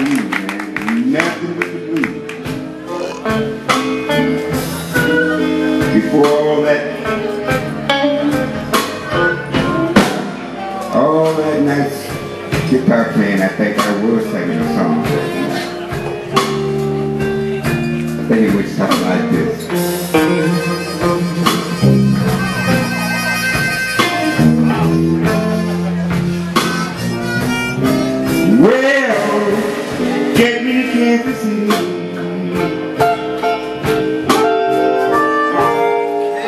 blues, man. Nothing but the blues. Before all that nice guitar playing, I think I was singing a song. I think it was something like this. Well, get me to Kansas City.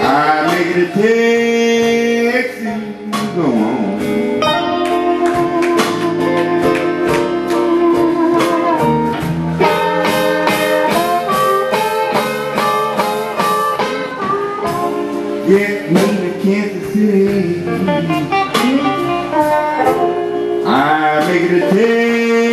I make it a taxi, go on. Get me to Kansas City. I make it a taxi.